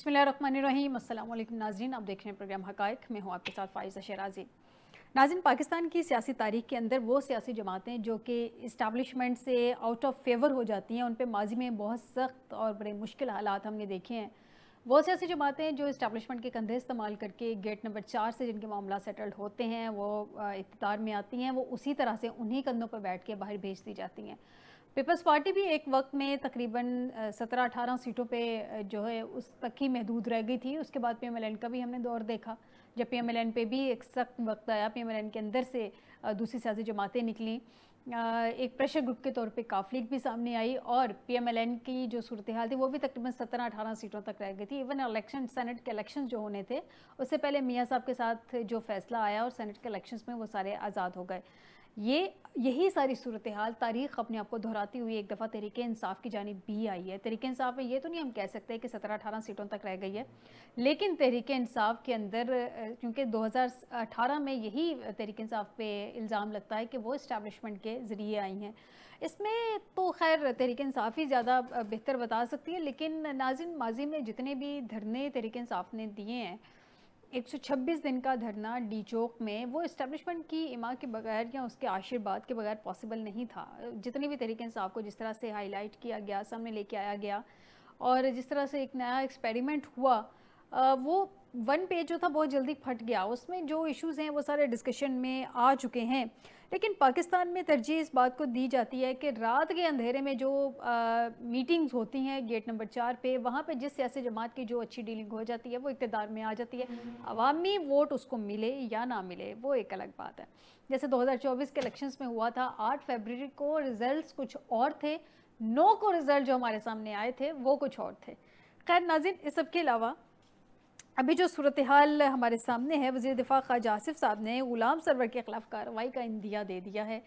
बिस्मिल्लाहिर्रहमानिर्रहीम। अस्सलाम वालेकुम नाज़रीन, आप देख रहे हैं प्रोग्राम हक़ाइक़। मैं हूँ आपके साथ फ़ाइज़ा शराज़ी। नाज़रीन, पाकिस्तान की सियासी तारीख़ के अंदर वो सियासी जमातें जो कि इस्टेब्लिशमेंट से आउट ऑफ फेवर हो जाती हैं, उन पे माजी में बहुत सख्त और बड़े मुश्किल हालात हमने देखे हैं। वो सियासी जमातें जो इस्टेब्लिशमेंट के कंधे इस्तेमाल करके गेट नंबर 4 से जिनके मामला सेटल्ड होते हैं, वो इक़्तिदार में आती हैं, वो उसी तरह से उन्हीं कंधों पर बैठ के बाहर भेज दी जाती हैं। पीपल्स पार्टी भी एक वक्त में तकरीबन 17-18 सीटों पे जो है उस तक ही महदूद रह गई थी। उसके बाद पीएमएलएन का भी हमने दौर देखा, जब पीएमएलएन पे भी एक सख्त वक्त आया, पीएमएलएन के अंदर से दूसरी सियासी जमातें निकलीं। एक प्रेशर ग्रुप के तौर पे काफ लीग भी सामने आई और पीएमएलएन की जो सूरत हाल थी वो भी तकरीबन 17-18 सीटों तक रह गई थी। इवन इलेक्शन, सेनेट के इलेक्शन जो होने थे उससे पहले मियाँ साहब के साथ जो फैसला आया और सेनेट के इलेक्शन में वो सारे आज़ाद हो गए। यही सारी सूरत हाल तारीख़ अपने आप को दोहराती हुई एक दफ़ा तहरीक इंसाफ की जानिब भी आई है। तहरीक इंसाफ में ये तो नहीं हम कह सकते कि 17-18 सीटों तक रह गई है, लेकिन तहरीक इंसाफ के अंदर क्योंकि 2018 में यही तहरीक इंसाफ पे इल्ज़ाम लगता है कि वो इस्टेब्लिशमेंट के ज़रिए आई हैं। इसमें तो खैर तहरीक इंसाफ ही ज़्यादा बेहतर बता सकती है, लेकिन नाज़रीन, माजी में जितने भी धरने तहरीक इंसाफ ने दिए हैं, 126 दिन का धरना डी चौक में, वो इस्टेब्लिशमेंट की इमा के बगैर या उसके आशीर्वाद के बगैर पॉसिबल नहीं था। जितनी भी तरीके इंसाफ को जिस तरह से हाईलाइट किया गया, सामने लेके आया गया और जिस तरह से एक नया एक्सपेरिमेंट हुआ, वो वन पेज जो था बहुत जल्दी फट गया। उसमें जो इश्यूज़ हैं वो सारे डिस्कशन में आ चुके हैं, लेकिन पाकिस्तान में तरजीह इस बात को दी जाती है कि रात के अंधेरे में जो मीटिंग्स होती हैं गेट नंबर 4 पे, वहाँ पे जिस सियासी जमात की जो अच्छी डीलिंग हो जाती है वो इक़्तिदार में आ जाती है। अवामी वोट उसको मिले या ना मिले वो एक अलग बात है। जैसे 2024 के इलेक्शंस में हुआ था, 8 फरवरी को रिज़ल्ट्स कुछ और थे, 9 को रिज़ल्ट जो हमारे सामने आए थे वो कुछ और थे। खैर नाज़रीन, इस सब के अलावा अभी जो सूरत हाल हमारे सामने है, वज़ीर दिफ़ा ख्वाजा आसिफ साहब ने ग़ुलाम सरवर के ख़िलाफ़ कार्रवाई का इंदिया दे दिया है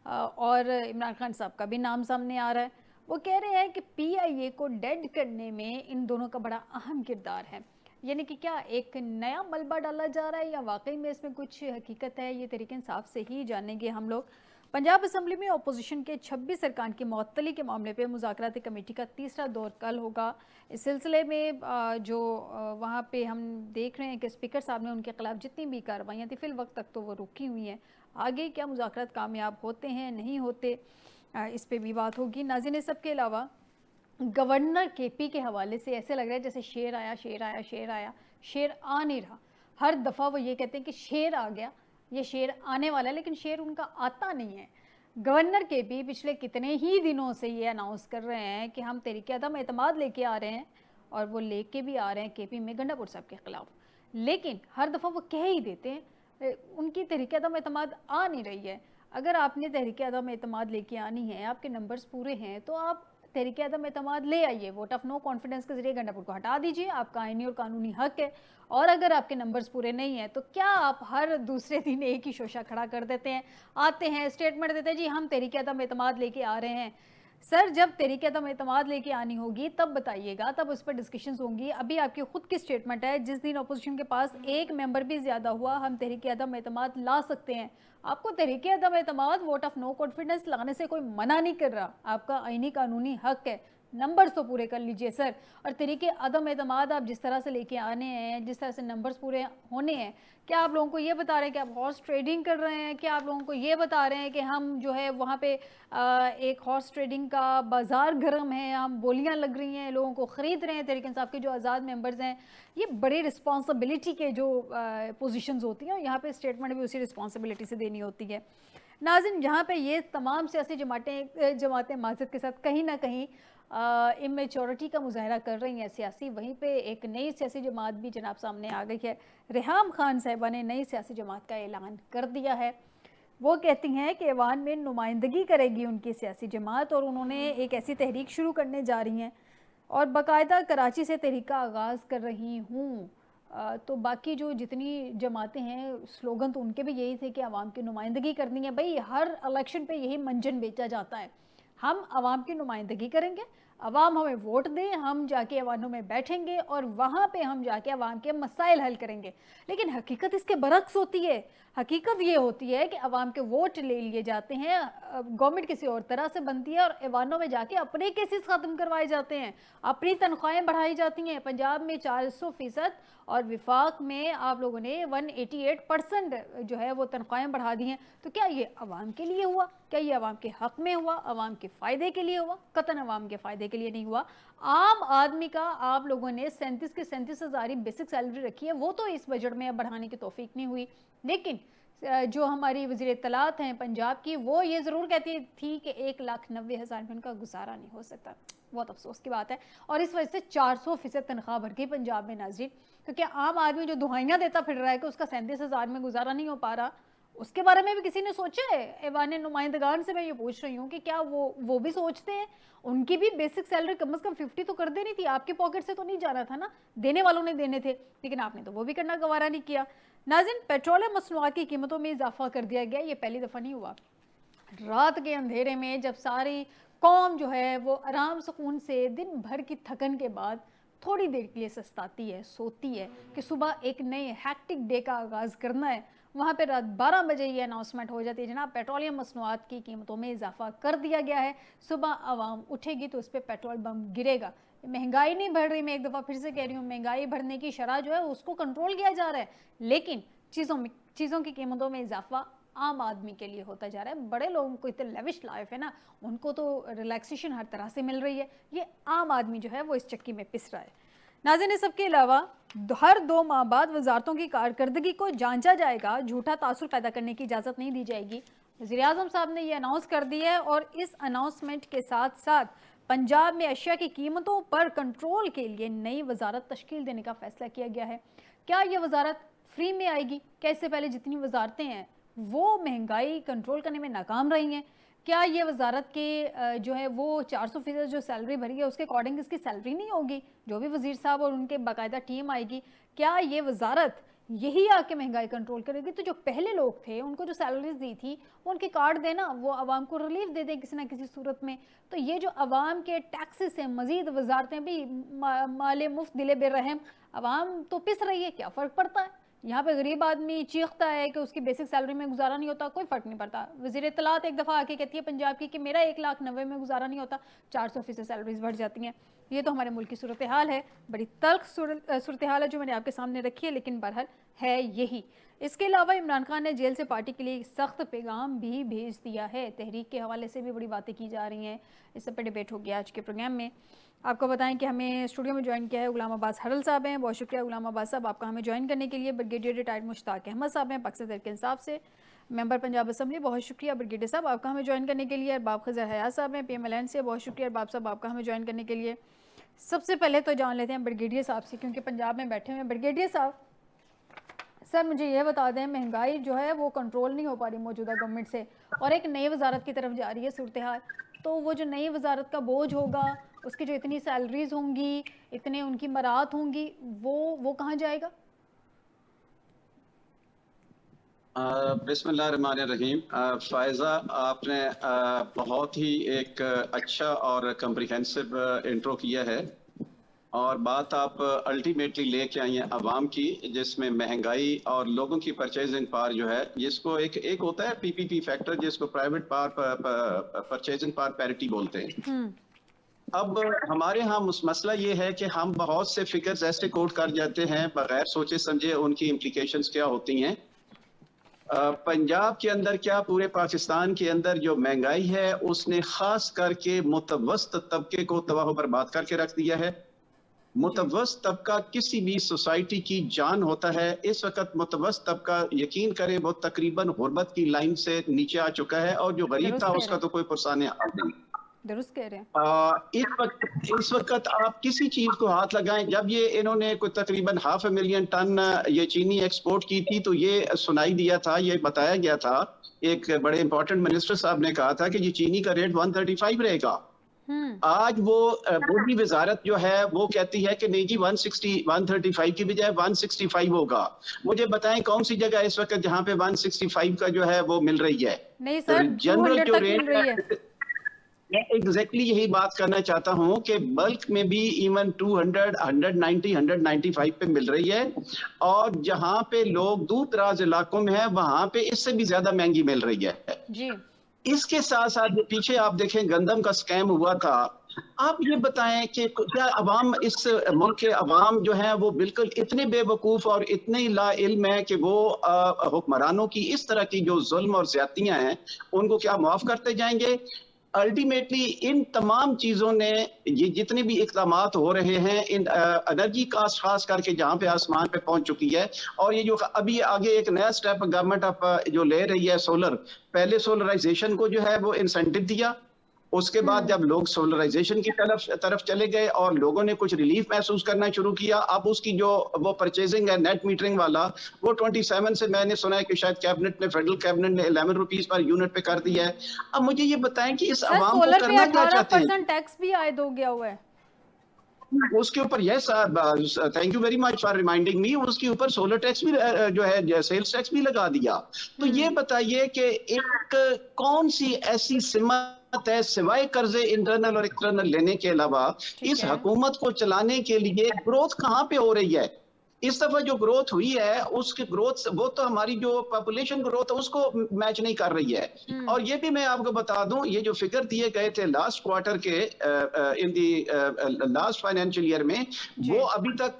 और इमरान खान साहब का भी नाम सामने आ रहा है। वो कह रहे हैं कि पीआईए को डेड करने में इन दोनों का बड़ा अहम किरदार है। यानी कि क्या एक नया मलबा डाला जा रहा है या वाकई में इसमें कुछ हकीकत है, ये तरीके इंसाफ से ही जानेंगे हम लोग। पंजाब असम्बली में अपोजिशन के 26 अरकान की मअतली के मामले पे मुज़ाकराती कमेटी का तीसरा दौर कल होगा। इस सिलसिले में वहाँ पे हम देख रहे हैं कि स्पीकर साहब ने उनके खिलाफ जितनी भी कार्रवाइयाँ थी, फ़िल वक्त तक तो वो रुकी हुई हैं। आगे क्या मुज़ाकरात कामयाब होते हैं, नहीं होते, इस पर भी बात होगी। नाज़रीन, सब के अलावा गवर्नर केपी के हवाले से ऐसे लग रहा है जैसे शेर आया, शेर आया, शेर आया, शेर आ नहीं रहा। हर दफ़ा वो ये कहते हैं कि शेर आ गया, ये शेर आने वाला है, लेकिन शेर उनका आता नहीं है। गवर्नर केपी पिछले कितने ही दिनों से ये अनाउंस कर रहे हैं कि हम तहरीक अदम एतमाद लेके आ रहे हैं, और वो लेके भी आ रहे हैं केपी में गंडापुर साहब के ख़िलाफ़, लेकिन हर दफ़ा वो कह ही देते हैं उनकी तहरीक अदम एतमाद आ नहीं रही है। अगर आपने तहरीक अदम एतमाद लेके आनी है, आपके नंबर्स पूरे हैं, तो आप तहरीक अदम एतमाद ले आइए, वोट ऑफ नो कॉन्फिडेंस के जरिए गंडापुर को हटा दीजिए, आपका आईनी और कानूनी हक है। और अगर आपके नंबर्स पूरे नहीं हैं, तो क्या आप हर दूसरे दिन एक ही शोशा खड़ा कर देते हैं, आते हैं स्टेटमेंट देते हैं जी हम तहरीक अदम एतमाद लेके आ रहे हैं। सर, जब तहरीक अदम एतमाद लेके आनी होगी तब बताइएगा, तब उस पर डिस्कशंस होंगी। अभी आपकी खुद की स्टेटमेंट है, जिस दिन अपोजिशन के पास एक मेंबर भी ज़्यादा हुआ हम तहरीक अदम एतमाद ला सकते हैं। आपको तहरीक अदम एतमाद वोट ऑफ नो कॉन्फिडेंस लाने से कोई मना नहीं कर रहा, आपका आईनी कानूनी हक है, नंबर्स तो पूरे कर लीजिए सर। और तरीके अदम एतमाद आप जिस तरह से लेके आने हैं, जिस तरह से नंबर्स पूरे होने हैं, क्या आप लोगों को ये बता रहे हैं कि आप हॉर्स ट्रेडिंग कर रहे हैं? क्या आप लोगों को ये बता रहे हैं कि हम जो है वहाँ पे एक हॉर्स ट्रेडिंग का बाज़ार गर्म है, हम बोलियाँ लग रही हैं, लोगों को ख़रीद रहे हैं? तहरीक इंसाफ के जो आज़ाद मेंबर्स हैं, ये बड़ी रिस्पॉन्सिबिलिटी के जो पोजीशंस होती हैं, यहाँ पे स्टेटमेंट भी उसी रिस्पॉन्सिबिलिटी से देनी होती है। नाज़रीन, जहाँ पे ये तमाम सियासी जमातें माज़रत के साथ कहीं ना कहीं इमेच्योरिटी का मुजाहरा कर रही हैं सियासी, वहीं पे एक नई सियासी जमात भी जनाब सामने आ गई है। रेहाम खान साहिबा ने नई सियासी जमात का ऐलान कर दिया है। वो कहती हैं कि ऐवान में नुमाइंदगी करेगी उनकी सियासी जमात, और उन्होंने एक ऐसी तहरीक शुरू करने जा रही हैं और बाकायदा कराची से तहरीक का आगाज़ कर रही हूँ। तो बाकी जो जितनी जमातें हैं, स्लोगन तो उनके भी यही थे कि आवाम की नुमाइंदगी करनी है। भाई, हर इलेक्शन पे यही मंजन बेचा जाता है, हम आवाम की नुमाइंदगी करेंगे, अवाम हमें वोट दें, हम जाके अवानों में बैठेंगे और वहाँ पे हम जाके अवाम के मसाइल हल करेंगे। लेकिन हकीकत इसके बरक्स होती है। हकीकत ये होती है कि अवाम के वोट ले लिए जाते हैं, गवर्नमेंट किसी और तरह से बनती है और अवानों में जाके अपने केसेस ख़त्म करवाए जाते हैं, अपनी तनख्वाहें बढ़ाई जाती हैं। पंजाब में 400% और विफाक में आप लोगों ने 188% जो है वो तनख्वाहें बढ़ा दी हैं। तो क्या ये अवाम के लिए हुआ? क्या ये अवाम के हक़ में हुआ? अवाम के फ़ायदे के लिए हुआ? कतन अवाम के फ़ायदे के लिए नहीं हुआ। आम आदमी का आप लोगों ने 37 के 37 हज़ार बेसिक सैलरी रखी है, वो तो इस बजट में बढ़ाने की तौफीक नहीं हुई। लेकिन जो हमारी वज़ीर इत्तलात हैं पंजाब की, वो ये ज़रूर कहती थी कि 1,90,000 में उनका गुजारा नहीं हो सकता। बहुत अफसोस की बात है। और इस वजह से 400% तनख्वाह बढ़ गई पंजाब में नाज़रीन। तो क्या आम आदमी जो दुहाइयाँ देता फिर रहा है कि उसका 37,000 में गुजारा नहीं हो पा रहा, उसके बारे में भी किसी ने सोचा है? ऐवान नुमाइंदगान से मैं ये पूछ रही हूँ कि क्या वो भी सोचते हैं? उनकी भी बेसिक सैलरी कम से कम 50 तो कर देनी थी। आपके पॉकेट से तो नहीं जाना था ना, देने वालों ने देने थे, लेकिन आपने तो वो भी करना गवारा नहीं किया। नाज़रीन, पेट्रोलियम मसनूआत की कीमतों में इजाफा कर दिया गया, ये पहली दफ़ा नहीं हुआ। रात के अंधेरे में जब सारी कौम जो है वो आराम सुकून से दिन भर की थकन के बाद थोड़ी देर के लिए सस्ताती है, सोती है कि सुबह एक नए हैक्टिक डे का आगाज़ करना है, वहाँ पे रात 12 बजे ये अनाउंसमेंट हो जाती है, जनाब पेट्रोलियम मसनूआत की कीमतों में इजाफा कर दिया गया है। सुबह आवाम उठेगी तो उस पर पेट्रोल बम गिरेगा। महंगाई नहीं बढ़ रही, मैं एक दफ़ा फिर से कह रही हूँ, महंगाई बढ़ने की शरह जो है उसको कंट्रोल किया जा रहा है, लेकिन चीज़ों की कीमतों में इजाफा आम आदमी के लिए होता जा रहा है। बड़े लोगों को इतने लेविश लाइफ है ना, उनको तो रिलैक्सेशन हर तरह से मिल रही है, ये आम आदमी जो है वो इस चक्की में पिस रहा है। नाज़रीन, इस सबके अलावा हर 2 माह बाद वजारतों की कारकर्दगी को जांचा जाएगा, झूठा तासुर पैदा करने की इजाज़त नहीं दी जाएगी। वज़ीर-ए-आज़म साहब ने यह अनाउंस कर दिया है और इस अनाउंसमेंट के साथ साथ पंजाब में अशिया की कीमतों पर कंट्रोल के लिए नई वजारत तश्कील देने का फैसला किया गया है। क्या ये वजारत फ्री में आएगी? क्या इससे पहले जितनी वजारतें हैं वो महंगाई कंट्रोल करने में नाकाम रही हैं? क्या ये वजारत के जो है वो 400% जो सैलरी भरी है उसके अकॉर्डिंग इसकी सैलरी नहीं होगी? जो भी वज़ीर साहब और उनके बाकायदा टीम आएगी, क्या ये वजारत यही आके महंगाई कंट्रोल करेगी? तो जो पहले लोग थे उनको जो सैलरीज दी थी वो उनके कार्ड देना, वो आवाम को रिलीफ दे दें किसी ना किसी सूरत में। तो ये जो आवाम के टैक्सेस हैं, मजीद वजारतें भी माले मुफ्त दिले बेरहम, आवाम तो पिस रही है, क्या फ़र्क पड़ता है? यहाँ पे गरीब आदमी चीखता है कि उसकी बेसिक सैलरी में गुजारा नहीं होता, कोई फ़र्क नहीं पड़ता। वज़ीर इत्तलात एक दफ़ा आके कहती है पंजाब की कि मेरा 1,90,000 में गुजारा नहीं होता, 400% सैलरीज बढ़ जाती हैं। ये तो हमारे मुल्क की सूरत हाल है, बड़ी तल्ख सूरत हाल है जो मैंने आपके सामने रखी है, लेकिन बहरहाल है यही। इसके अलावा इमरान खान ने जेल से पार्टी के लिए सख्त पैगाम भी भेज दिया है। तहरीक के हवाले से भी बड़ी बातें की जा रही हैं, इस सब पर डिबेट हो गया आज के प्रोग्राम में। आपको बताएं कि हमें स्टूडियो में ज्वाइन किया है गुलाम अब्बास हरल साहब हैं। बहुत शुक्रिया गुलाम अब्बास साहब आपका हमें ज्वाइन करने के लिए। ब्रिगेडियर रिटायर्ड मुश्ताक अहमद साहब हैं पाकिस्तान तहरीक इंसाफ से, मेंबर पंजाब असम्बली। बहुत शुक्रिया ब्रिगेडियर साहब आपका हमें ज्वाइन करने के लिए। अरबाब खज़र हयात साहब हैं PMLN से। बहुत शुक्रिया अरबाब साहब आपका हमें ज्वाइन करने के लिए। सबसे पहले तो जान लेते हैं ब्रिगेडियर साहब से, क्योंकि पंजाब में बैठे हुए हैं। ब्रिगेडियर साहब, सर मुझे ये बता दें, महंगाई जो है वो कंट्रोल नहीं हो पा रही मौजूदा गवर्नमेंट से और एक नई वजारत की तरफ जा रही है सूरत हाल, तो वो जो नई वजारत का बोझ होगा, उसकी जो इतनी सैलरीज होंगी, इतने उनकी मराहत होंगी, वो कहाँ जाएगा? बिस्मिल्लाहिर्रहमानिर्रहीम। फ़ायज़ा, आपने बहुत ही एक अच्छा और कम्प्रिहेंसिव इंट्रो किया है और बात आप अल्टीमेटली लेके आई हैं अवाम की, जिसमें महंगाई और लोगों की परचेजिंग पावर जो है, जिसको एक होता है PPP फैक्टर, जिसको private power purchasing power parity बोलते हैं। अब हमारे यहाँ मसला ये है कि हम बहुत से फिगर्स ऐसे कोट कर जाते हैं बगैर सोचे समझे उनकी इम्प्लीकेशंस क्या होती हैं। पंजाब के अंदर क्या पूरे पाकिस्तान के अंदर जो महंगाई है उसने खास करके मुतवस्त तबके को तबाह बर्बाद करके रख दिया है। मुतवस्त तबका किसी भी सोसाइटी की जान होता है। इस वक्त मुतवस्त तबका यकीन करें वो तकरीबन गुर्बत की लाइन से नीचे आ चुका है और जो गरीब था उसका तो कोई पुरसाने नहीं। दुरुस्त कह रहे हैं। इस वक्त आप किसी चीज को हाथ लगाएं, जब ये इन्होंने कोई तकरीबन 500,000 टन ये चीनी एक्सपोर्ट की थी तो ये सुनाई दिया था, ये बताया गया था, एक बड़े इंपॉर्टेंट मिनिस्टर साहब ने कहा था कि ये चीनी का रेट 135 रहेगा। आज वो बूढ़ी वजारत जो है वो कहती है कि नहीं जी 135 की बजाय 165 होगा। मुझे बताएं कौन सी जगह इस वक्त जहां पे 165 का जो है वो मिल रही है? नहीं सर, 200 तक मिल रही है। मैं एग्जैक्टली यही बात करना चाहता हूं कि बल्क में भी इवन 200, 190, 195 पे मिल रही है, और जहां पे लोग दूर दराज इलाकों में है वहां पे इससे भी ज्यादा महंगी मिल रही है। जी। इसके साथ साथ पीछे आप देखें गंदम का स्कैम हुआ था। आप ये बताएं कि क्या अवाम, इस मुल्क के अवाम जो है वो बिल्कुल इतने बेवकूफ और इतने ला इल्म है कि वो हुक्मरानों की इस तरह की जो जुल्म और ज्यादतियां हैं उनको क्या माफ करते जाएंगे? अल्टीमेटली इन तमाम चीजों ने, ये जितने भी इकदामात हो रहे हैं, इन एनर्जी कास्ट खास करके जहां पे आसमान पे पहुंच चुकी है, और ये जो अभी आगे एक नया स्टेप गवर्नमेंट ऑफ जो ले रही है सोलर, पहले सोलराइजेशन को जो है वो इंसेंटिव दिया, उसके बाद जब लोग सोलराइजेशन की तरफ चले गए और लोगों ने कुछ रिलीफ महसूस करना शुरू किया, अब उसकी जो वो परचेजिंग है नेट मीटरिंग वाला, वो 27 से मैंने सुना है कि शायद कैबिनेट ने, फेडरल कैबिनेट ने 11 रुपीज पर यूनिट पे कर दिया है। अब मुझे ये बताएं कि इस सर अवाम को सोलर पे करना क्या चाहते हैं? 18% टैक्स भी आयद हो गया हुआ है। उसके ऊपर, yes, thank you very much for reminding me, उसके ऊपर सोलर टैक्स भी जो है सेल्स टैक्स भी लगा दिया। तो ये बताइए कि एक कौन सी ऐसी सिमत है सिवाय कर्जे इंटरनल और एक्सटर्नल लेने के अलावा इस हुकूमत को चलाने के लिए ग्रोथ कहाँ पे हो रही है? इस दफा जो ग्रोथ हुई है उसकी ग्रोथ, वो तो हमारी जो पॉपुलेशन ग्रोथ है उसको मैच नहीं कर रही है। और ये भी मैं आपको बता दूं, ये जो फिगर दिए गए थे लास्ट क्वार्टर के इन दी लास्ट फाइनेंशियल ईयर में, वो अभी तक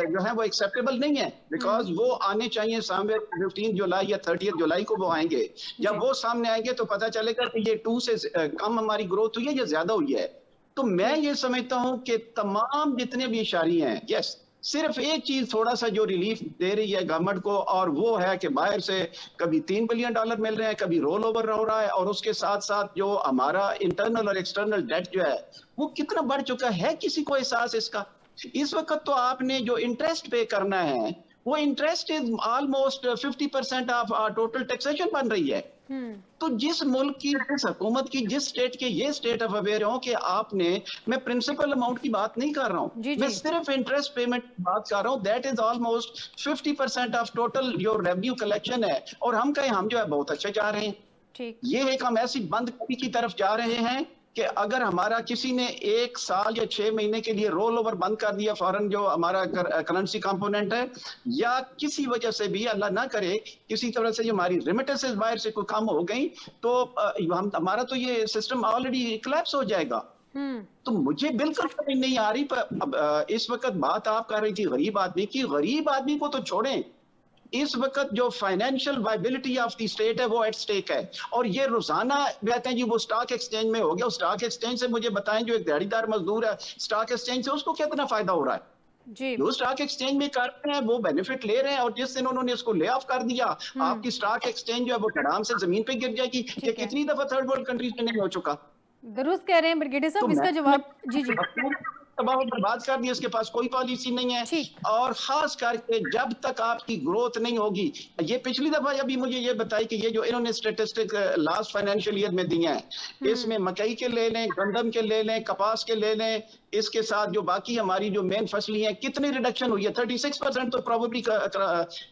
जो है वो एक्सेप्टेबल नहीं है, बिकॉज वो आने चाहिए सामने 15 जुलाई या 30 जुलाई को वो आएंगे। जब वो सामने आएंगे तो पता चलेगा कि ये 2 से कम हमारी ग्रोथ हुई है या ज्यादा हुई है। तो मैं ये समझता हूं कि तमाम जितने भी इशारे हैं, यस, सिर्फ एक चीज थोड़ा सा जो रिलीफ दे रही है गवर्नमेंट को, और वो है कि बाहर से कभी $3 बिलियन मिल रहे हैं, कभी रोल ओवर हो रहा है, और उसके साथ साथ जो हमारा इंटरनल और एक्सटर्नल डेट जो है वो कितना बढ़ चुका है, किसी को एहसास इसका? इस वक्त तो आपने जो इंटरेस्ट पे करना है वो interest is almost 50% of total taxation बन रही है। तो जिस मुल्क की, जिस हुकूमत की, जिस स्टेट के, ये स्टेट ऑफ अवेयर हो कि आपने, मैं प्रिंसिपल अमाउंट की बात नहीं कर रहा हूँ, मैं सिर्फ इंटरेस्ट पेमेंट की बात कर रहा हूँ, that is almost 50% of total जो रेवेन्यू कलेक्शन है, और हम कहें हम जो है बहुत अच्छे जा रहे हैं। ये एक हम ऐसी बंद कड़ी की तरफ जा रहे हैं कि अगर हमारा किसी ने 1 साल या 6 महीने के लिए रोल ओवर बंद कर दिया फॉरेन जो हमारा करेंसी कंपोनेंट है, या किसी वजह से भी अल्लाह ना करे किसी तरह से हमारी रेमिटेंसेस बाहर से कोई कम हो गई, तो हमारा तो ये सिस्टम ऑलरेडी कोलैप्स हो जाएगा। तो मुझे बिल्कुल समझ नहीं आ रही। पर इस वक्त बात आप कर रही थी गरीब आदमी की, गरीब आदमी को तो छोड़ें, इस वक्त जो financial viability of the state है वो एट स्टेक है। और ये रोजाना कहते हैं जी वो स्टॉक एक्सचेंज में हो गया, स्टॉक एक्सचेंज से मुझे बताएं, जो एक दिहाड़ीदार मजदूर है स्टॉक एक्सचेंज से, उसको कितना फायदा हो रहा है? जो स्टॉक एक्सचेंज में कर रहे हैं वो बेनिफिट ले रहे हैं, और जिस दिन उन्होंने इसको ले ऑफ कर दिया, आपकी स्टॉक एक्सचेंज जो है वो धड़ाम से जमीन पे गिर जाएगी। ये कितनी दफा थर्ड वर्ल्ड कंट्रीज में नहीं हो चुका? दुरुस्त कह रहे हैं ब्रिगेडियर साहब, इसका जवाब जी जी तबाह बर्बाद कर दिया, इसके पास कोई पॉलिसी नहीं है। और खास करके जब तक आपकी ग्रोथ नहीं होगी, ये पिछली दफा अभी मुझे ये बताई कि ये जो इन्होंने स्टेटिस्टिक लास्ट फाइनेंशियल ईयर में दिए हैं, इसमें मकई के ले लें, गंदम के ले लें, कपास के ले लें, इसके साथ जो बाकी हमारी जो मेन फसली हैं, कितनी रिडक्शन हुई है? 36% तो प्रोबेबली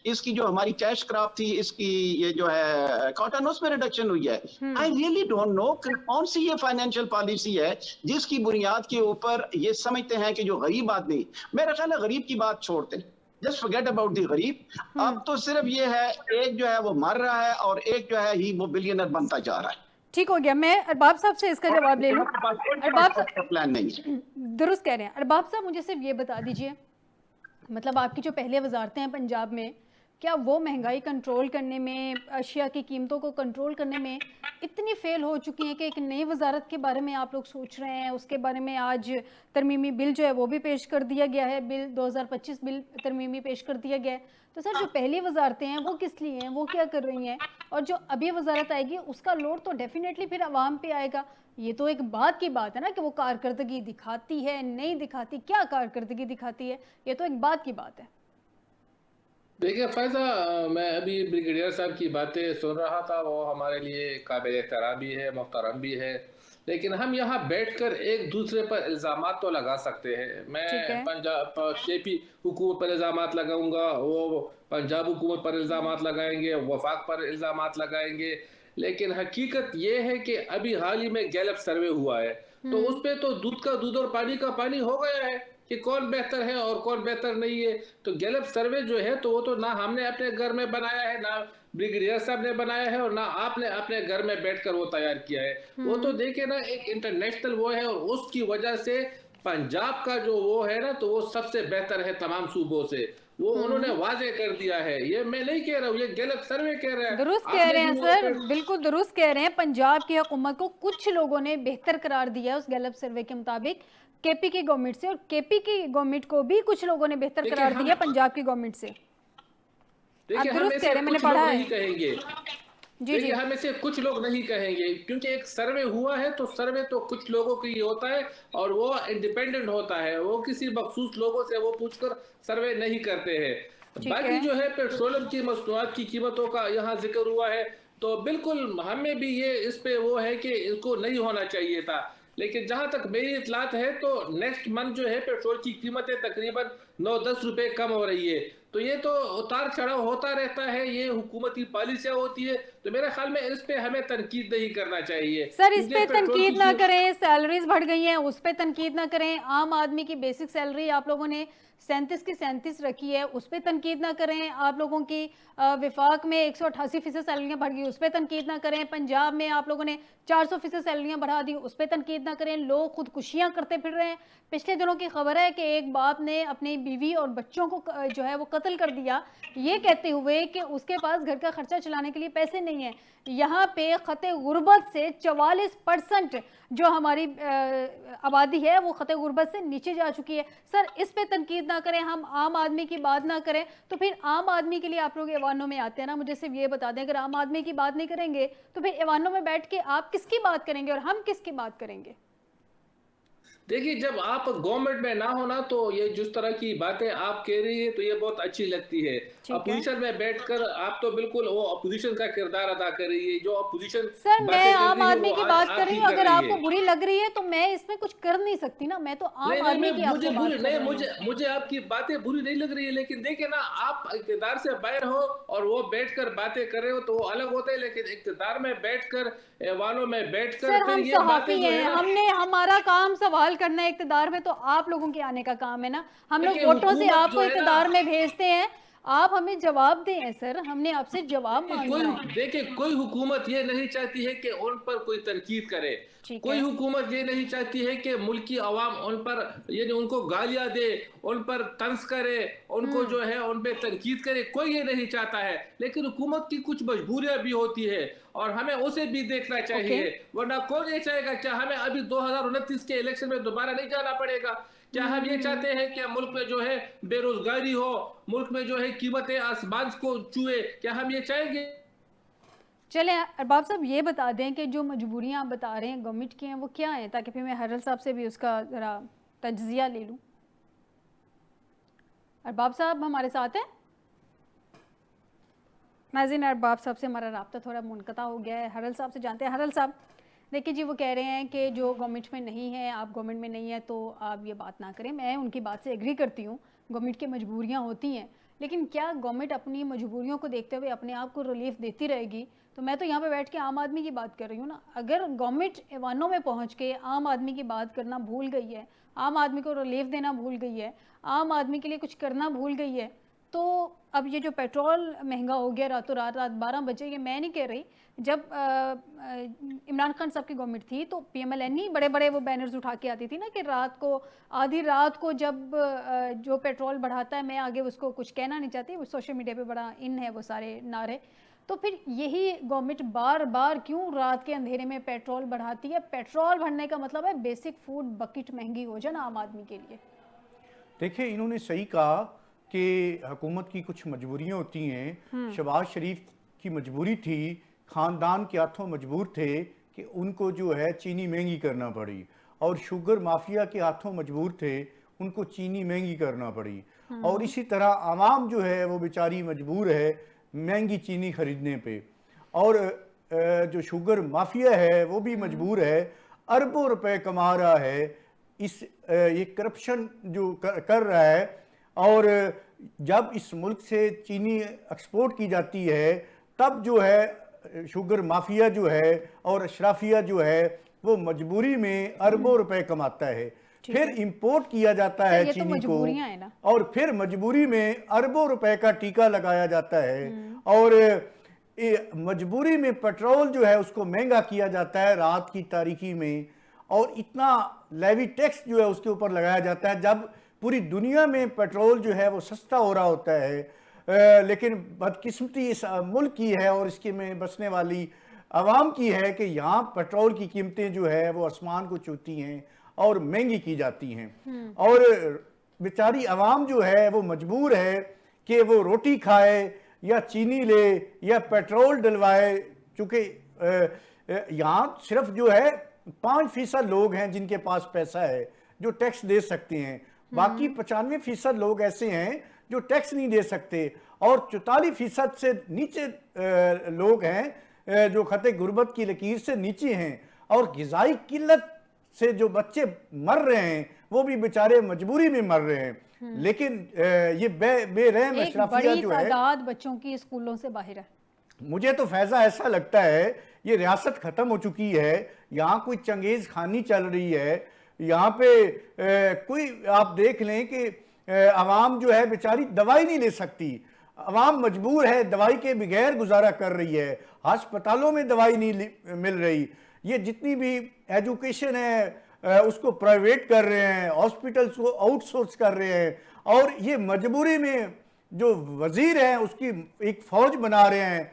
इसकी जो हमारी कैश क्रॉप थी, इसकी ये जो है कॉटन, उसमें रिडक्शन हुई है। आई रियली डोंट नो कौन सी ये फाइनेंशियल पॉलिसी है जिसकी बुनियाद के ऊपर ये समझते हैं कि जो गरीब आदमी, मेरा ख्याल है गरीब की बात छोड़ते, जस्ट फॉरगेट अबाउट द गरीब। अब तो सिर्फ ये है, एक जो है वो मर रहा है और एक जो है ही वो बिलियनर बनता जा रहा है। ठीक हो गया। मैं अरबाब साहब से इसका जवाब ले लूं। अरबाब साहब प्लान नहीं है, दुरुस्त कह रहे हैं। अरबाब साहब मुझे सिर्फ ये बता दीजिए, मतलब आपकी जो पहले वजारतें हैं पंजाब में, क्या वो महंगाई कंट्रोल करने में, अशिया की कीमतों को कंट्रोल करने में इतनी फेल हो चुकी हैं कि एक नई वजारत के बारे में आप लोग सोच रहे हैं? उसके बारे में आज तरमीमी बिल जो है वो भी पेश कर दिया गया है, बिल 2025 बिल तरमीमी पेश कर दिया गया है। तो सर जो पहली वजारतें हैं वो किस लिए हैं, वो क्या कर रही हैं? और जो अभी वजारत आएगी उसका लोड तो डेफिनेटली फिर आवाम पे आएगा। ये तो एक बात की बात है ना कि वो कारकर्दगी दिखाती है, नहीं दिखाती, क्या कारकर्दगी दिखाती है, ये तो एक बात की बात है। देखिए फैज़ा, मैं अभी ब्रिगेडियर साहब की बातें सुन रहा था, वो हमारे लिए काबिल एहतराम भी है, मोहतरम भी है, लेकिन हम यहाँ बैठकर एक दूसरे पर इल्ज़ामात तो लगा सकते हैं। मैं पंजाब शेपी हुकूमत पर इल्ज़ामात लगाऊंगा, वो पंजाब हुकूमत पर इल्ज़ामात लगाएंगे, वफाक पर इल्ज़ामात लगाएंगे, लेकिन हकीकत ये है कि अभी हाल ही में गैलप सर्वे हुआ है, तो उस पे तो दूध का दूध और पानी का पानी हो गया है कि कौन बेहतर है और कौन बेहतर नहीं है। तो गैलप सर्वे जो है तो वो तो ना हमने अपने घर में बनाया है, ना ब्रिगेडियर साहब ने बनाया है, और ना आपने अपने घर में बैठकर वो तैयार किया है। वो तो देखिए ना, एक इंटरनेशनल वो है, और उसकी वजह से पंजाब का जो वो है ना, तो वो सबसे बेहतर है तमाम सूबों से। वो उन्होंने वाजे कर दिया है, ये मैं नहीं कह रहा हूँ, ये गलत सर्वे कह रहा है। दुरुस्त कह आपने रहे भी हैं वो सर, बिल्कुल दुरुस्त कह रहे हैं। पंजाब की हुकूमत को कुछ लोगों ने बेहतर करार दिया है उस गैलप सर्वे के मुताबिक केपी की गवर्नमेंट से, और केपी की गवर्नमेंट को भी कुछ लोगों ने बेहतर देखिए करार हम दिया पंजाब की गवर्नमेंट से। आप देखिए हम दुरुस्त कह ऐसे रहे हैं, मैंने कुछ पढ़ा लोग है। नहीं कहेंगे। जी देखिए जी। हम ऐसे कुछ लोग नहीं कहेंगे, क्योंकि एक सर्वे हुआ है तो सर्वे तो कुछ लोगों के लिए होता है, और वो इंडिपेंडेंट होता है, वो किसी मखसूस लोगों से वो पूछकर सर्वे नहीं करते हैं। ठीक बाकी है जो है पेट्रोलियम की मसनूआत की कीमतों का यहाँ जिक्र हुआ है, तो बिल्कुल हमें भी ये इस पे वो है कि इसको नहीं होना चाहिए था। लेकिन जहां तक मेरी इतलात है तो नेक्स्ट मंथ जो है पेट्रोल की कीमतें तकरीबन 9-10 रुपए कम हो रही है। तो ये तो उतार चढ़ाव होता रहता है, ये हुकूमती पॉलिसियां होती है, तो मेरे ख्याल में इस पे हमें तनकीद नहीं करना चाहिए, सर, इस क्योंकि पे पेट्रोल तनकीद ना की करें, सैलरीज बढ़ गई हैं उस पे तनकीद ना करें। आम आदमी की बेसिक सैलरी आप लोगों ने 37 की 37 रखी है, उस पे तनकीद ना करें। आप लोगों की विफाक में 188% सैलरियां बढ़ गई, उस पे तनकीद ना करें। पंजाब में आप लोगों ने 400% सैलरियां बढ़ा दी, उस पे तनकीद ना करें। लोग खुदकुशियां करते फिर रहे हैं। पिछले दिनों की खबर है कि एक बाप ने अपनी बीवी और बच्चों को जो है वो कत्ल कर दिया, ये कहते हुए कि उसके पास घर का खर्चा चलाने के लिए पैसे नहीं है। यहाँ पे खते गुर्बत से 44% जो हमारी आबादी है वो खते गुर्बत से नीचे जा चुकी है। सर, इस पे तनकीद ना करें, हम आम आदमी की बात ना करें, तो फिर आम आदमी के लिए आप लोग ऐवानों में आते हैं ना। मुझे सिर्फ ये बता दें, अगर आम आदमी की बात नहीं करेंगे तो फिर ऐवानों में बैठ के आप किसकी बात करेंगे और हम किसकी बात करेंगे? देखिए, जब आप गवर्नमेंट में ना होना तो ये जिस तरह की बातें आप कह रही है तो ये बहुत अच्छी लगती है। ठीक है अपोजिशन में बैठकर आप तो बिल्कुल वो अपोजिशन का किरदार अदा कर रही है, जो अपोजिशन सर, मैं बातें कर आम रही है आदमी वो की आज बात कर आप रही ही हूँ। कर अगर रही आपको है। बुरी लग रही है तो मैं इसमें कुछ कर नहीं सकती ना, मैं तो नहीं आम नहीं, आदमी मैं की मुझे आपसे बुरी बात कर नहीं, रही हूँ। मुझे आपकी बातें बुरी नहीं लग रही है, लेकिन देखिए ना, आप इक़्तिदार से बाहर हो और वो बैठकर बातें कर रहे हो तो वो अलग होता है, लेकिन इक़्तिदार में बैठकर, ऐवानों में बैठकर सर, फिर हम ये बातें सहाफ़ी जो हैं, है ना। हमने हमारा काम सवाल करना है इक़्तिदार में, तो आप लोगों के आने का काम है ना। हम लोग देखिए वोटों से हुकूमत जो आपको है ना, इक़्तिदार में भेजते हैं, आप हमें जवाब दें सर, हमने आपसे जवाब देखिए मांगना है। कोई हुकूमत ये नहीं चाहती है कि उन पर कोई तनकीद करे। ठीक कोई है। हुकूमत ये नहीं चाहती है कि मुल्क की आवाम उन पर, यानी उनको गालियां दे, उन पर तंज करे, उनको हम्म। जो है उन पे तनकीद करे, कोई ये नहीं चाहता है। लेकिन हुकूमत की कुछ मजबूरियां भी होती है और हमें उसे भी देखना ओके। चाहिए, वरना कौन ये चाहेगा? क्या हमें अभी 2029 के इलेक्शन में दोबारा नहीं जाना पड़ेगा? क्या हम ये हम्म। चाहते हैं कि मुल्क में जो है बेरोजगारी हो, मुल्क में जो है कीमतें आसमान को छुए? क्या हम ये चाहेंगे? चलें अरबाब साहब, ये बता दें कि जो मजबूरियां आप बता रहे हैं गवर्नमेंट की हैं वो क्या हैं, ताकि फिर मैं हरल साहब से भी उसका ज़रा तज्जिया ले लूँ। अरबाब साहब हमारे साथ हैं? नाज़रीन, अरबाब साहब से हमारा राब्ता थोड़ा मुनक़ता हो गया है। हरल साहब से जानते हैं। हरल साहब, देखिए जी, वो कह रहे हैं कि जो गवर्नमेंट में नहीं है, आप गवर्नमेंट में नहीं है तो आप ये बात ना करें। मैं उनकी बात से एग्री करती हूँ, गवर्नमेंट की मजबूरियाँ होती हैं, लेकिन क्या गवर्नमेंट अपनी मजबूरियों को देखते हुए अपने आप को रिलीफ देती रहेगी? तो मैं तो यहाँ पे बैठ के आम आदमी की बात कर रही हूँ ना। अगर गवर्नमेंट ऐवानों में पहुँच के आम आदमी की बात करना भूल गई है, आम आदमी को रिलीफ देना भूल गई है, आम आदमी के लिए कुछ करना भूल गई है, तो अब ये जो पेट्रोल महंगा हो गया रातों रात, रात 12 बजे, ये मैं नहीं कह रही। जब इमरान खान साहब की गवर्नमेंट थी तो PMLN बड़े बड़े वो बैनर्स उठा के आती थी ना कि रात को, आधी रात को जब जो पेट्रोल बढ़ाता है, मैं आगे उसको कुछ कहना नहीं चाहती, वो सोशल मीडिया पे बड़ा इन है वो सारे नारे। तो फिर यही गवर्नमेंट बार बार क्यों रात के अंधेरे में पेट्रोल बढ़ाती है? पेट्रोल भरने का मतलब है बेसिक फूड बकेट महंगी हो जाए ना आम आदमी के लिए। देखिए, इन्होंने सही कहा कि हुकूमत की कुछ मजबूरियां होती हैं। शहबाज शरीफ की मजबूरी थी, ख़ानदान के हाथों मजबूर थे कि उनको जो है चीनी महंगी करना पड़ी, और शुगर माफिया के हाथों मजबूर थे, उनको चीनी महंगी करना पड़ी। और इसी तरह आवाम जो है वो बेचारी मजबूर है महंगी चीनी खरीदने पे, और जो शुगर माफिया है वो भी मजबूर है, अरबों रुपए कमा रहा है इस ये करप्शन जो कर रहा है। और जब इस मुल्क से चीनी एक्सपोर्ट की जाती है तब जो है शुगर माफिया जो है और अशराफिया जो है वो मजबूरी में अरबों रुपए कमाता है, फिर इंपोर्ट किया जाता है चीनी को, और फिर मजबूरी में अरबों रुपए का टीका लगाया जाता है, और मजबूरी में पेट्रोल जो है उसको महंगा किया जाता है रात की तारीकी में, और इतना लेवी टैक्स जो है उसके ऊपर लगाया जाता है, जब पूरी दुनिया में पेट्रोल जो है वो सस्ता हो रहा होता है। लेकिन बदकिस्मती इस मुल्क की है और इसके में बसने वाली आवाम की है कि यहाँ पेट्रोल की कीमतें जो है वो आसमान को छूती हैं और महंगी की जाती हैं, और बेचारी आवाम जो है वो मजबूर है कि वो रोटी खाए या चीनी ले या पेट्रोल डलवाए, चूँकि यहाँ सिर्फ जो है 5% लोग हैं जिनके पास पैसा है जो टैक्स दे सकते हैं, बाकी 95% लोग ऐसे हैं जो टैक्स नहीं दे सकते, और 44% से नीचे लोग हैं जो खते गुर्बत की लकीर से नीचे हैं, और ग़िज़ाई किल्लत से जो बच्चे मर रहे हैं वो भी बेचारे मजबूरी में मर रहे हैं। लेकिन ये बेरहम अशराफिया जो है, तादाद बच्चों की स्कूलों से बाहर है। मुझे तो फैज़ा ऐसा लगता है ये रियासत ख़त्म हो चुकी है, यहाँ कोई चंगेज़ खानी चल रही है, यहाँ पे कोई आप देख लें कि आवाम जो है बेचारी दवाई नहीं ले सकती, आवाम मजबूर है, दवाई के बगैर गुजारा कर रही है, अस्पतालों में दवाई नहीं मिल रही, ये जितनी भी एजुकेशन है उसको प्राइवेट कर रहे हैं, हॉस्पिटल्स को आउटसोर्स कर रहे हैं, और ये मजबूरी में जो वजीर हैं उसकी एक फौज बना रहे हैं,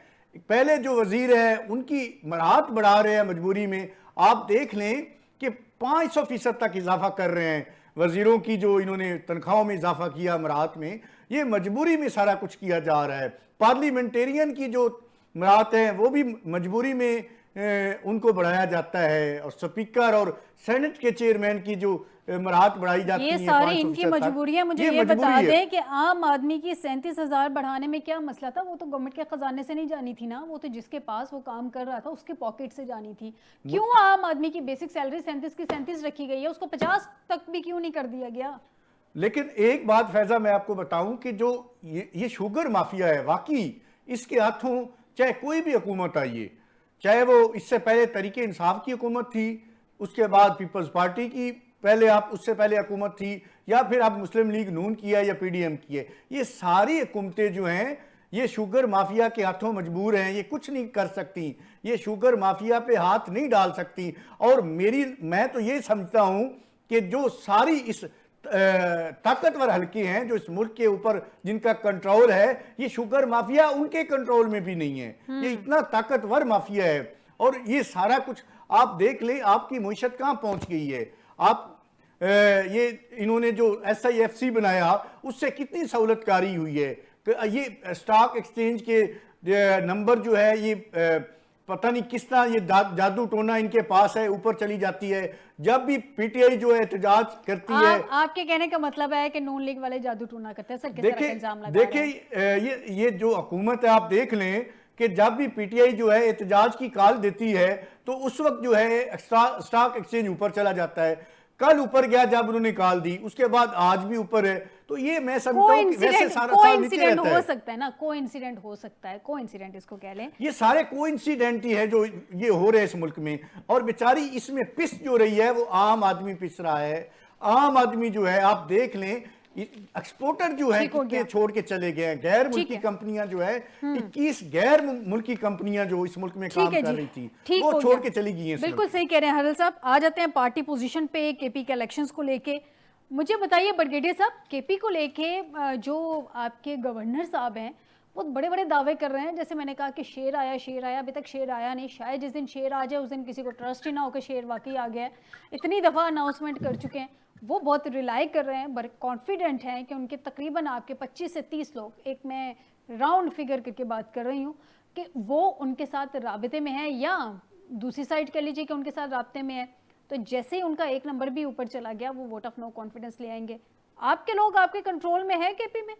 पहले जो वजीर हैं उनकी मराहत बढ़ा रहे हैं मजबूरी में। आप देख लें कि 500% तक इजाफा कर रहे हैं वजीरों की, जो इन्होंने तनख्वाहों में इजाफा किया मराहत में, ये मजबूरी में सारा कुछ किया जा रहा है। पार्लियामेंटेरियन की जो मराहत हैं वो भी मजबूरी में उनको बढ़ाया जाता है, और स्पीकर और सेनेट के चेयरमैन की जो मराहत बढ़ाई जाती है, ये सारी इनकी मजबूरियां। मुझे ये बता दें कि आम आदमी की 37,000 बढ़ाने में क्या मसला था? वो तो गवर्नमेंट के खजाने से नहीं जानी थी ना, वो तो जिसके पास वो काम कर रहा था उसके पॉकेट से जानी थी। क्यों आम आदमी की बेसिक सैलरी 37 की 37 रखी गई है, उसको 50 तक भी क्यों नहीं कर दिया गया? लेकिन एक बात फैजा मैं आपको बताऊं कि जो ये शुगर माफिया है, वाकई इसके हाथों चाहे कोई भी हुकूमत आई, चाहे वो इससे पहले तरीके इंसाफ की हुकूमत थी, उसके बाद पीपल्स पार्टी की पहले आप उससे पहले हुकूमत थी, या फिर आप मुस्लिम लीग नून की है या पीडीएम की है, ये सारी हुकूमतें जो हैं ये शुगर माफिया के हाथों मजबूर हैं, ये कुछ नहीं कर सकती, ये शुगर माफिया पे हाथ नहीं डाल सकती। और मैं तो ये समझता हूँ कि जो सारी इस ताकतवर हल्के हैं जो इस मुल्क के ऊपर जिनका कंट्रोल है, ये शुगर माफिया उनके कंट्रोल में भी नहीं है, ये इतना ताकतवर माफिया है। और ये सारा कुछ आप देख ले, आपकी मुईशत कहाँ पहुंच गई है। आप ये इन्होंने जो SIFC बनाया उससे कितनी सहूलतकारी हुई है, ये स्टॉक एक्सचेंज के नंबर जो है ये पता नहीं किस तरह ये जादू टोना इनके पास है, ऊपर चली जाती है। जब भी पीटीआई जो है एहतजाज करती है, आपके कहने का मतलब है कि नून लीग वाले जादू टोना करते हैं सर, किस तरह का इल्जाम लगा रहे हैं? देखिए ये जो हुकूमत है, आप देख लें कि जब भी पीटीआई जो है एहतजाज की कॉल देती है तो उस वक्त जो है स्टॉक एक्सचेंज ऊपर चला जाता है। कल ऊपर गया जब उन्होंने कॉल दी, उसके बाद आज भी ऊपर है। तो ये मैं समझता हूं कि वैसे सारा साल नीचे रहता है। हो सकता है ना, कोइंसिडेंट हो सकता है, कोइंसिडेंट इसको कह लें। ये सारे कोइंसिडेंट ही है जो ये हो रहे हैं इस मुल्क में, और बेचारी इसमें पिस जो रही है वो आम आदमी पिस रहा है। आम आदमी जो है आप देख लें, एक्सपोर्टर जो है कितने छोड़ के चले गए हैं, गैर मुल्की कंपनियां जो है 21 गैर मुल्की कंपनियां जो इस मुल्क में काम कर रही थी वो छोड़ के चली गई हैं। बिल्कुल सही कह रहे हैं हरल साहब। आ जाते हैं पार्टी पोजीशन पे केपी के इलेक्शंस को लेके। मुझे बताइए ब्रिगेडियर साहब, केपी को लेके जो आपके गवर्नर साहब हैं वो बड़े बड़े दावे कर रहे हैं, जैसे मैंने कहा कि शेर आया, अभी तक शेर आया नहीं, शायद जिस दिन शेर आ जाए उस दिन किसी को ट्रस्ट ही ना हो कि शेर वाकई आ गया है। इतनी दफ़ा अनाउंसमेंट कर चुके हैं, वो बहुत रिलाई कर रहे हैं, बड़े कॉन्फिडेंट हैं कि उनके तकरीबन आपके 25 से 30 लोग, एक मैं राउंड फिगर करके बात कर रही हूँ, कि वो उनके साथ राबते में है, या दूसरी साइड कह लीजिए कि उनके साथ राबते में है। तो जैसे ही उनका एक नंबर भी ऊपर चला गया वो वोट ऑफ नो कॉन्फिडेंस ले आएंगे। आपके लोग आपके कंट्रोल में है केपी में?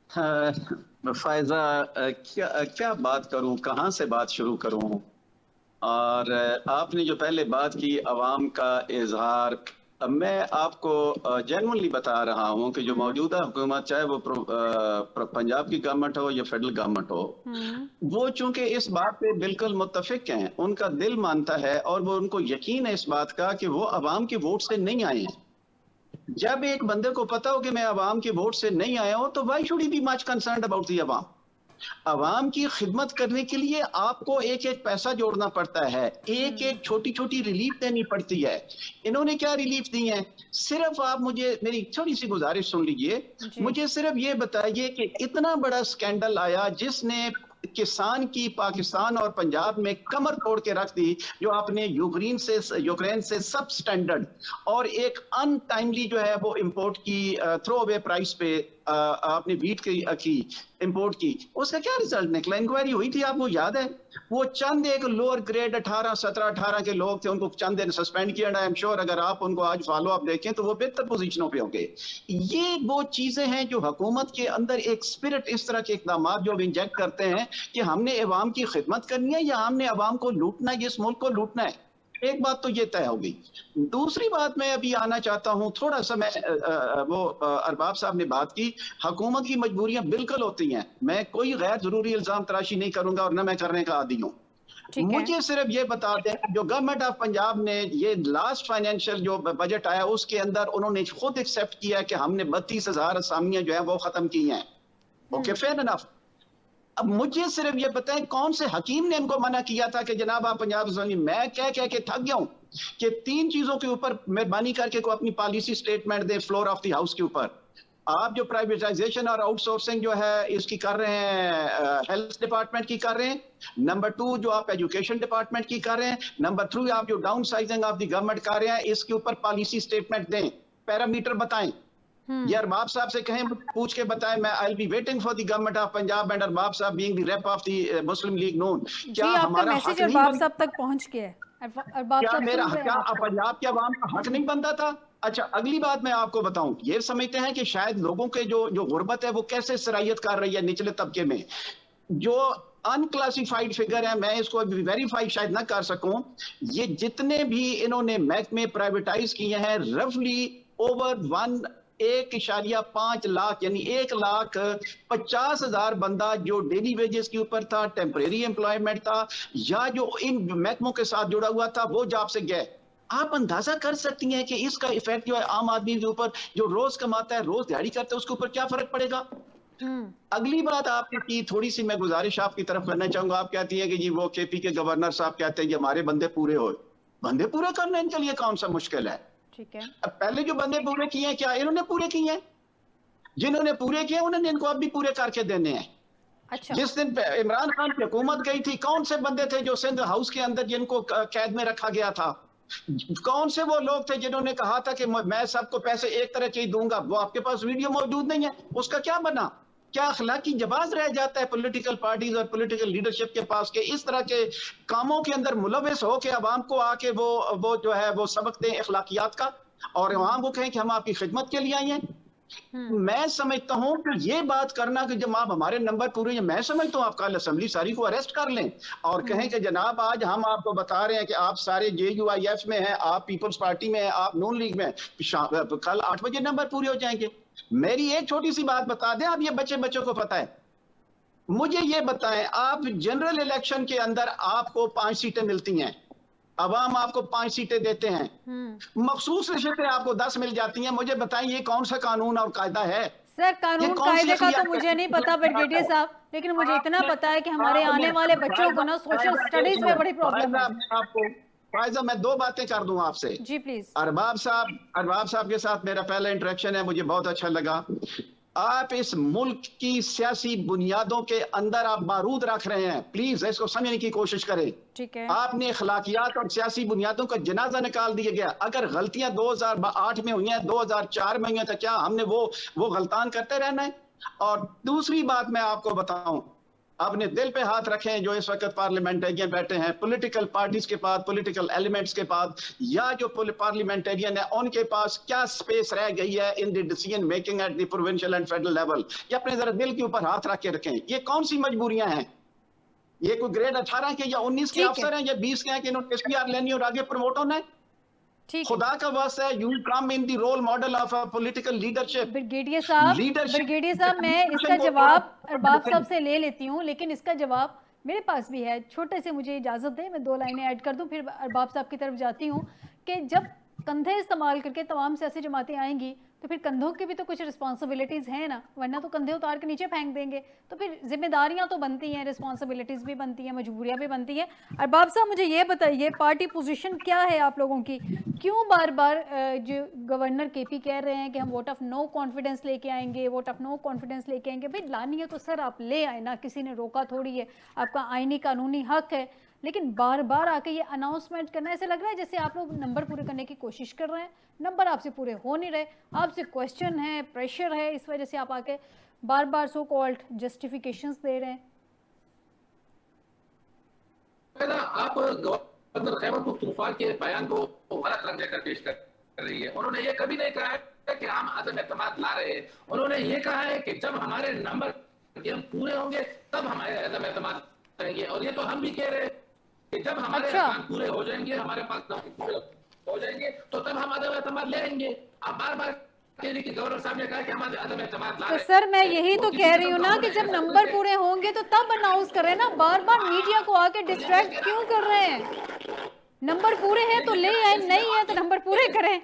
फायजा क्या बात करूं, कहां से बात शुरू करूं। और आपने जो पहले बात की, अवाम का इजहार मैं आपको जेन्युइनली बता रहा हूं कि जो मौजूदा हुकूमत, चाहे वो पंजाब की गवर्नमेंट हो या फेडरल गवर्नमेंट हो, वो चूंकि इस बात पे बिल्कुल मुत्तफिक हैं, उनका दिल मानता है और वो उनको यकीन है इस बात का कि वो अवाम के वोट से नहीं आए हैं। जब एक बंदे को पता हो कि मैं अवाम के वोट से नहीं आया हूं, तो why should he be much concerned about the अवाम। अवाम की खिदमत करने के लिए आपको एक एक पैसा जोड़ना पड़ता है, एक एक छोटी छोटी रिलीफ देनी पड़ती है। इन्होंने क्या रिलीफ दी है? सिर्फ आप मुझे मेरी थोड़ी सी गुजारिश सुन लीजिए, मुझे सिर्फ ये बताइए कि इतना बड़ा स्कैंडल आया जिसने किसान की पाकिस्तान और पंजाब में कमर तोड़ के रख दी, जो आपने यूक्रेन से सब स्टैंडर्ड और एक अनटाइमली जो है वो इंपोर्ट की थ्रो अवे प्राइस पे आपने वीट की इंपोर्ट की, उसका क्या रिजल्ट निकला? इंक्वायरी हुई थी, आपको याद है? वो चंद एक लोअर ग्रेड 18 के लोग थे, उनको चंद दिन सस्पेंड किया। आई एम श्योर अगर आप उनको आज फॉलो अप देखें तो वो बेहतर पोजीशनों पे होंगे। ये वो चीजें हैं जो हुकूमत के अंदर एक स्पिरिट, इस तरह के इकदाम जो इंजेक्ट करते हैं कि हमने अवाम की खिदमत करनी है या हमने अवाम को लूटना है, इस मुल्क को लूटना है। एक बात तो ये तय हो गई। दूसरी बात मैं अभी आना चाहता हूं, थोड़ा सा मैं अरबाब साहब ने बात की, हुकूमत की मजबूरियां बिल्कुल होती हैं, मैं कोई गैर जरूरी इल्जाम तराशी नहीं करूंगा और न मैं करने का आदी हूं। मुझे सिर्फ ये बता दें, जो गवर्नमेंट ऑफ पंजाब ने ये लास्ट फाइनेंशियल जो बजट आया उसके अंदर उन्होंने खुद एक्सेप्ट किया कि हमने 32,000 असामियां जो है वो खत्म की हैं। Okay, fair enough. अब मुझे सिर्फ ये बताएं कौन से हकीम ने इनको मना किया था कि जनाब आप पंजाब से, मैं कह के थक गया हूं कि 3 चीजों के ऊपर मेहरबानी करके को अपनी policy statement they floor of the house के ऊपर। आप जो प्राइवेटाइजेशन और आउटसोर्सिंग जो है इसकी कर रहे हैं, हेल्थ डिपार्टमेंट की कर रहे हैं। नंबर 2 जो आप एजुकेशन डिपार्टमेंट की कर रहे हैं। नंबर 3 आप जो down sizing of the government कर रहे हैं, इसके ऊपर पॉलिसी स्टेटमेंट दें, पैरामीटर बताएं। ये अरबाब साहब से कहें, पूछ के बताएं। मैं I be waiting for the government of Punjab and Arbab Sahab being the rep of the Muslim League Noon. क्या हमारा मैसेज अरबाब साहब तक पहुंच गया है? अरबाब क्या साहब मेरा क्या पंजाब के अवाम का हक नहीं बनता था? अच्छा, अगली बात मैं आपको बताऊं, ये समझते हैं कि शायद लोगों के जो गुर्बत है वो कैसे सराहियत कर रही है निचले तबके में। जो अनक्लासिफाइड फिगर है, मैं इसको अभी वेरीफाई शायद ना कर सकूं, ये जितने भी इन्होंने महकमे प्राइवेटाइज किए हैं, रफली ओवर 1.5 लाख यानी 1,50,000 बंदा जो डेली वेजेस के ऊपर था, टेम्परेरी एम्प्लॉयमेंट था, या जो इन महकमों के साथ जुड़ा हुआ था, वो जॉब से गए। आप अंदाजा कर सकती हैं कि इसका इफेक्ट जो है आम आदमी के ऊपर, जो रोज कमाता है, रोज दिहाड़ी करता है, उसके ऊपर क्या फर्क पड़ेगा? अगली बात आपने की, थोड़ी सी मैं गुजारिश आपकी तरफ करना चाहूंगा। आप कहती है कि जी वो केपी के गवर्नर साहब कहते हैं कि हमारे बंदे पूरे हो। बंदे पूरे करने के लिए कौन सा मुश्किल है? ठीक है, अब पहले जो बंदे पूरे किए हैं, क्या इन्होंने पूरे किए हैं? जिन्होंने पूरे किए उन्होंने इनको अब भी पूरे करके देने हैं। अच्छा, जिस दिन इमरान खान की हुकूमत गई थी, कौन से बंदे थे जो सिंध हाउस के अंदर जिनको कैद में रखा गया था? कौन से वो लोग थे जिन्होंने कहा था कि मैं सबको पैसे एक तरह के ही दूंगा? वो आपके पास वीडियो मौजूद नहीं है, उसका क्या बना? क्या अखलाकी जवाब रह जाता है पॉलिटिकल पार्टीज और पॉलिटिकल लीडरशिप के पास के इस तरह के कामों के अंदर मुलविस हो के अवाम को आके वो जो है वो सबक दें अखलाकियात का, और अवाम को कहें कि हम आपकी खिदमत के लिए आई हैं? मैं समझता हूं कि ये बात करना कि जब आप हमारे नंबर पूरे हैं, मैं समझता हूं आप कल असेंबली सारी को अरेस्ट कर लें और कहें कि जनाब आज हम आपको बता रहे हैं कि आप सारे JUIF में हैं, आप पीपल्स पार्टी में हैं, आप नून लीग में हैं, कल 8 बजे नंबर पूरे हो जाएंगे। मेरी एक छोटी सी बात बता दें, आप ये बच्चों को पता है, मुझे ये बताएं, आप जनरल इलेक्शन के अंदर आपको 5 सीटें मिलती हैं, अवाम आपको 5 सीटें देते हैं, मखसूस रिश्ते आपको 10 मिल जाती हैं। मुझे बताएं ये कौन सा कानून और कायदा है? सर कानून कायदे का तो मुझे नहीं पता ब्रिगेडियर साहब, लेकिन मुझे इतना पता है कि हमारे आने वाले बच्चों को ना सोशल स्टडीज में बड़ी प्रॉब्लम है। आपको फायजा मैं 2 बातें कर दूं आपसे। जी प्लीज। अरबाब साहब के साथ मेरा पहला इंटरेक्शन है, मुझे बहुत अच्छा लगा। आप इस मुल्क की सियासी बुनियादों के अंदर आप बारूद रख रहे हैं, प्लीज इसको समझने की कोशिश करें। ठीक है, आपने अखलाकियात और सियासी बुनियादों का जनाजा निकाल दिया गया। अगर गलतियां 2008 में हुई हैं, 2004 में हुई हैं, तो क्या हमने वो गलतान करते रहना है? और दूसरी बात मैं आपको बताऊं, अपने दिल पे हाथ रखें, जो इस वक्त पार्लियामेंटेरियन बैठे हैं, पॉलिटिकल पार्टीज के पास, पॉलिटिकल एलिमेंट्स के पास, या जो पार्लियामेंटेरियन है उनके पास क्या स्पेस रह गई है in the decision making at the provincial and federal level? ये अपने जरा दिल के ऊपर हाथ रख के रखें। ये कौन सी मजबूरियां हैं? ये कोई ग्रेड 18 के या 19 के अफसर हैं या 20 के हैं कि इन्होंने SPR लेनी और आगे प्रमोट होना है? ठीक है। खुदा का वास्ता है, you come in the role model of a political leadership. Brigadier साहब मैं इसका जवाब अरबाब साहब से ले लेती हूँ, लेकिन इसका जवाब मेरे पास भी है। छोटे से मुझे इजाज़त दें, मैं 2 लाइनें ऐड कर दूं, फिर अरबाब साहब की तरफ जाती हूँ कि जब कंधे इस्तेमाल करके तमाम सियासी जमातें आएंगी तो फिर कंधों की भी तो कुछ रिस्पॉन्सिबिलिटीज़ हैं ना, वरना तो कंधे उतार के नीचे फेंक देंगे। तो फिर जिम्मेदारियां तो बनती हैं, रिस्पॉन्सिबिलिटीज़ भी बनती हैं, मजबूरियां भी बनती हैं। अरबाब साहब मुझे ये बताइए, पार्टी पोजीशन क्या है आप लोगों की? क्यों बार बार जो गवर्नर केपी कह रहे हैं कि हम वोट ऑफ नो कॉन्फिडेंस लेके आएंगे, वोट ऑफ नो कॉन्फिडेंस लेके आएंगे? भाई लानी है तो सर आप ले आए ना, किसी ने रोका थोड़ी है, आपका आईनी कानूनी हक है। लेकिन बार बार आके ये अनाउंसमेंट करना, ऐसे लग रहा है जैसे आप लोग नंबर पूरे करने की कोशिश कर रहे हैं, नंबर आपसे पूरे हो नहीं रहे, आपसे क्वेश्चन है, प्रेशर है, इस वजह से आप आके बार बार सो कॉल्ड जस्टिफिकेशंस दे रहे हैं। आप गवर्नर खैबर पख्तूनख्वा के बयान को गलत रंग देकर पेश कर रही है। उन्होंने ये कभी नहीं कहा है कि हम अदम एतमाद ला रहे हैं। उन्होंने ये कहा है कि जब हमारे नंबर पूरे होंगे तब हमारे अदम एतमाद करेंगे, और ये तो हम भी कह रहे हैं कि जब हमारे काम पूरे हो जाएंगे, हमारे पास पूरे हो जाएंगे तो तब हम अदम एतमाद ले आएंगे। आप बार बार कह रही कि गवर्नर साहब ने कहा कि हम अदम एतमाद ला रहे हैं। तो सर मैं यही तो कह रही हूँ ना कि जब नंबर पूरे होंगे तो तब अनाउंस करें ना, बार बार मीडिया को आके डिस्ट्रैक्ट क्यों कर रहे हैं? नंबर पूरे हैं तो ले आए, नहीं है तो नंबर पूरे करें।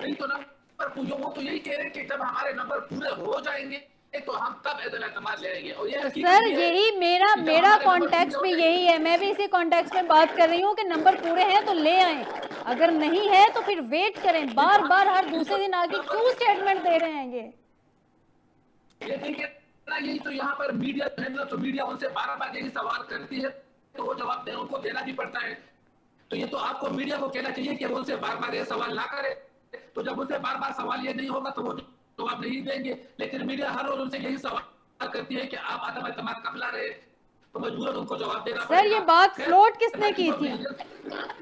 नहीं तो नंबर वो तो यही कह रहे हैं कि जब हमारे नंबर पूरे हो जाएंगे तो हम तब एतमाद ले आएंगे। और ये सर यही मेरा कॉन्टेक्स्ट भी यही है, मैं भी इसी कॉन्टेक्स्ट में बात कर रही हूँ कि नंबर पूरे हैं तो ले आए, अगर नहीं है तो फिर वेट करें। बार बार हर दूसरे दिन आके क्यों स्टेटमेंट दे रहे हैं ये देखिए ना, यही तो यहाँ पर मीडिया है, तो मीडिया उनसे बार बार यही सवाल करती है तो वो जवाब देना उनको देना भी पड़ता है। तो ये तो आपको मीडिया को कहना चाहिए कि वो उनसे बार बार ये सवाल ना करे। तो जब उनसे बार बार सवाल ये नहीं होगा तो वो जवाब नहीं देंगे। लेकिन मीडिया हर रोज उनसे यही सवाल करती है कि आप अदम एतमाद कब ला रहे हैं, तो मजबूरन उनको जवाब देना। सर ये बात फ्लोट किसने की थी,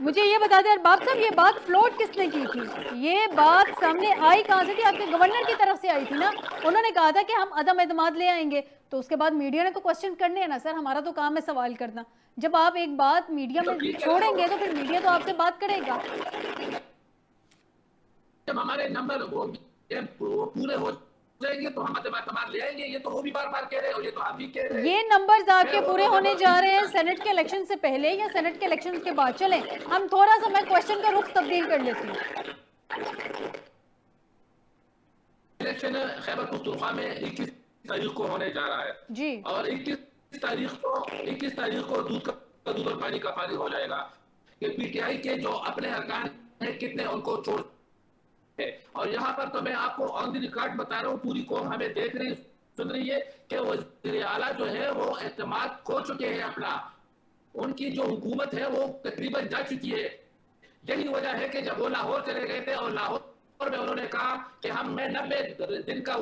मुझे ये बता दें अरबाब साहब, ये बात फ्लोट किसने की थी? ये बात सामने आई कहाँ से थी? आपके गवर्नर की तरफ से आई थी ना, उन्होंने कहा था कि हम अदम एतमाद ले आएंगे। तो उसके बाद मीडिया ने तो क्वेश्चन करने हैं ना सर, हमारा तो काम है सवाल करना। जब आप एक बात मीडिया में छोड़ेंगे तो फिर मीडिया तो आपसे बात करेगा। जब हमारे नंबर वो पूरे हो जाएंगे तो हम एतमाद ले आएंगे, ये तो वो भी बार बार कह रहे हैं और ये तो आप भी कह रहे हैं। ये नंबर्स आपके पूरे होने जा रहे हैं सेनेट के इलेक्शन से पहले या सेनेट के इलेक्शन के बाद? चलें हम थोड़ा सा, मैं क्वेश्चन का रुख तब्दील कर लेती हूँ। इलेक्शन खैबर पख्तूनख्वा में 21 तारीख को होने जा रहा है जी, और 21 तारीख को दूध का दूध और पानी का पानी हो जाएगा कि पीटीआई के जो अपने अरकान हैं कितने उनको छोड़ है। और यहाँ पर तो मैं आपको ऑन द रिकॉर्ड बता रहा हूँ, पूरी कौम हमें देख रही सुन रही है कि वज़ीर आला जो है वो एतमाद खो चुके हैं अपना, उनकी जो हुकूमत है वो तकरीबन जा चुकी है। यही वजह है कि जब वो लाहौर चले गए थे और लाहौर में उन्होंने कहा कि मैं 90 दिन का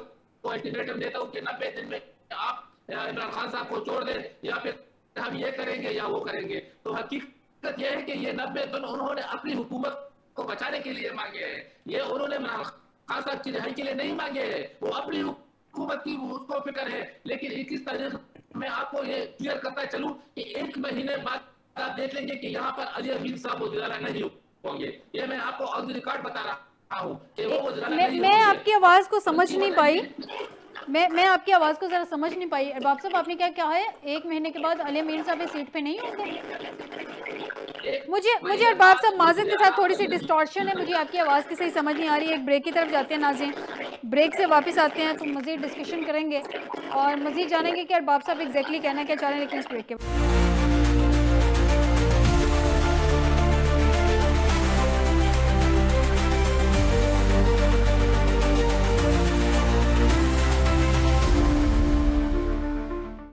अल्टीमेटम देता हूँ कि 90 दिन में आप इमरान खान साहब को छोड़ दें या फिर हम ये करेंगे या वो करेंगे। तो हकीकत यह है कि ये 90 दिन उन्होंने अपनी हुकूमत को बचाने के लिए मांगे हैं, ये उन्होंने इमरान खान साहब की रिहाई के लिए नहीं मांगे हैं। वो अपनी हुकूमत की उसको फिक्र है। लेकिन 21 तारीख में आपको ये क्लियर करता चलूं कि 1 महीने बाद आप देख लेंगे कि यहाँ पर अली अमीन साहब वज़ीर नहीं होंगे। ये मैं आपको ऑन द रिकॉर्ड बता रहा हूँ कि वो वज़ीर नहीं होंगे। मैं आपकी आवाज़ को समझ नहीं पाई, मैं आपकी आवाज़ को ज़रा समझ नहीं पाई। अरबाब साहब आपने क्या कहा है, 1 महीने के बाद अली अमीन साहब इस सीट पे नहीं होंगे? मुझे अरबाब साहब माज़रत के साथ थोड़ी सी डिस्टॉर्शन है, मुझे आपकी आवाज़ की सही समझ नहीं आ रही है। एक ब्रेक की तरफ जाते हैं नाज़रीन, ब्रेक से वापस आते हैं तो मज़ीद डिस्कशन करेंगे और मज़ीद जानेंगे कि अरबाब साहब एग्जैक्टली कहना क्या चाह रहे हैं। लेकिन इस ब्रेक के